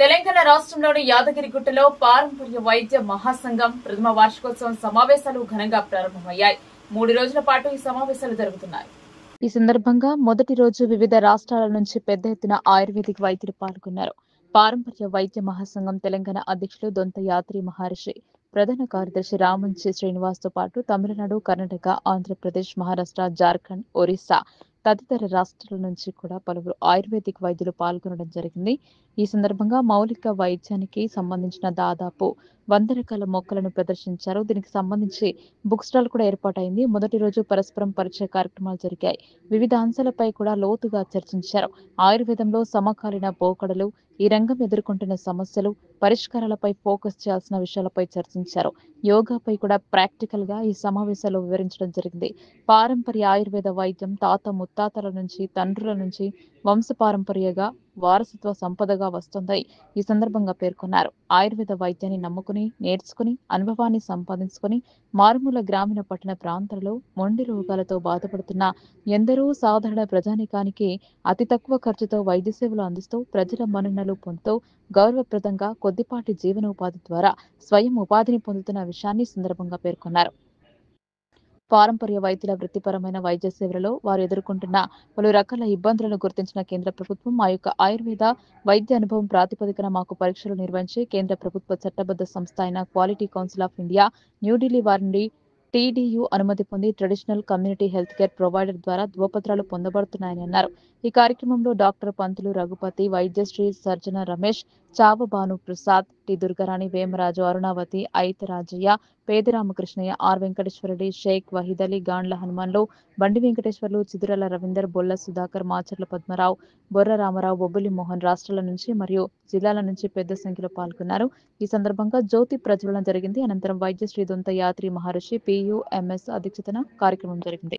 తెలంగాణ రాష్ట్రంలోని యాదగిరిగుట్టలో పారంపర్య వైద్య మహాసంఘం ప్రథమ వార్షికోత్సవం సమావేశాలు ఘనంగా ప్రారంభమయ్యాయి. 3 రోజుల పాటు ఈ సమావేశాలు జరుగుతున్నాయి. ఈ సందర్భంగా మొదటి రోజు వివిధ రాష్ట్రాల నుంచి పెద్ద ఎత్తున ఆయుర్వేదిక్ వైద్యులు పాల్గొన్నారు. పారంపర్య వైద్య మహాసంఘం తెలంగాణ అధ్యక్షులు దొంత యాత్రి మహర్షి, ప్రధాన కార్యదర్శి రామంచి శ్రీనివాస్ తో పాటు తమిళనాడు, కర్ణాటక, ఆంధ్రప్రదేశ్, మహారాష్ట్ర, జార్ఖండ్, ఒరిస్సా తదితర రాష్ట్రాల నుంచి కూడా పలువురు ఆయుర్వేదిక్ వైద్యులు పాల్గొనడం జరిగింది. ఈ సందర్భంగా మౌలిక వైద్యానికి సంబంధించిన దాదాపు 100 రకాల మొక్కలను ప్రదర్శించారు. దీనికి సంబంధించి బుక్ స్టాల్ కూడా ఏర్పాటైంది. మొదటి రోజు పరస్పరం పరిచయ కార్యక్రమాలు జరిగాయి. వివిధ అంశాలపై కూడా లోతుగా చర్చించారు. ఆయుర్వేదంలో సమకాలీన పోకడలు, ఈ రంగం ఎదుర్కొంటున్న సమస్యలు, పరిష్కారాలపై ఫోకస్ చేయాల్సిన విషయాలపై చర్చించారు. యోగాపై కూడా ప్రాక్టికల్ గా ఈ సమావేశాల్లో వివరించడం జరిగింది. పారంపర్య ఆయుర్వేద వైద్యం తాత ముత్తాతల నుంచి, తండ్రుల నుంచి వంశపారంపర్యంగా వారసత్వ సంపదగా వస్తుందని ఈ సందర్భంగా పేర్కొన్నారు. ఆయుర్వేద వైద్యాన్ని నమ్ముకుని, నేర్చుకుని, అనుభవాన్ని సంపాదించుకుని మారుమూల గ్రామీణ పట్టణ ప్రాంతాలలో మొండి రోగాలతో బాధపడుతున్న ఎందరో సాధారణ ప్రజానీకానికి అతి తక్కువ ఖర్చుతో వైద్య సేవలు అందిస్తూ ప్రజల మన్ననలు పొందుతూ గౌరవప్రదంగా కొద్దిపాటి జీవనోపాధి ద్వారా స్వయం ఉపాధిని పొందుతున్న విషయాన్ని ఈ సందర్భంగా పేర్కొన్నారు. పారంపర్య వైద్యుల వృత్తిపరమైన వైద్య సేవలలో వారు ఎదుర్కొంటున్న పలు రకాల ఇబ్బందులను గుర్తించిన కేంద్ర ప్రభుత్వం ఆ యొక్క ఆయుర్వేద వైద్య అనుభవం ప్రాతిపదికన మాకు పరీక్షలు నిర్వహించి కేంద్ర ప్రభుత్వ చట్టబద్ధ సంస్థ అయిన quality council of India New Delhi వారి నుండి TDU అనుమతి పొంది traditional community health care provider ద్వారా ధ్రువపత్రాలు పొందబడుతున్నాయని అన్నారు. ఈ కార్యక్రమంలో డాక్టర్ పంతులు రఘుపతి, వైద్యశ్రీ సర్జన రమేష్, చావ భాను ప్రసాద్, టి దుర్గారాణి, వేమరాజు, అరుణావతి, ఐతరాజయ్య, పేదిరామకృష్ణయ్య, ఆర్ వెంకటేశ్వరరెడ్డి, షేక్ వహీద్ అలీ, గాండ్ల హనుమాన్లు, బండి వెంకటేశ్వర్లు, చిదురాల రవీందర్, బొల్ల సుధాకర్, మాచర్ల పద్మరావు, బొర్ర రామారావు, బొబ్బిలి మోహన్ రాష్ట్రాల నుంచి మరియు జిల్లాల నుంచి పెద్ద సంఖ్యలో పాల్గొన్నారు. ఈ సందర్భంగా జ్యోతి ప్రజ్వలన జరిగింది. అనంతరం వైద్యశ్రీ దొంత యాత్రి మహర్షి PUMS అధ్యక్షతన కార్యక్రమం జరిగింది.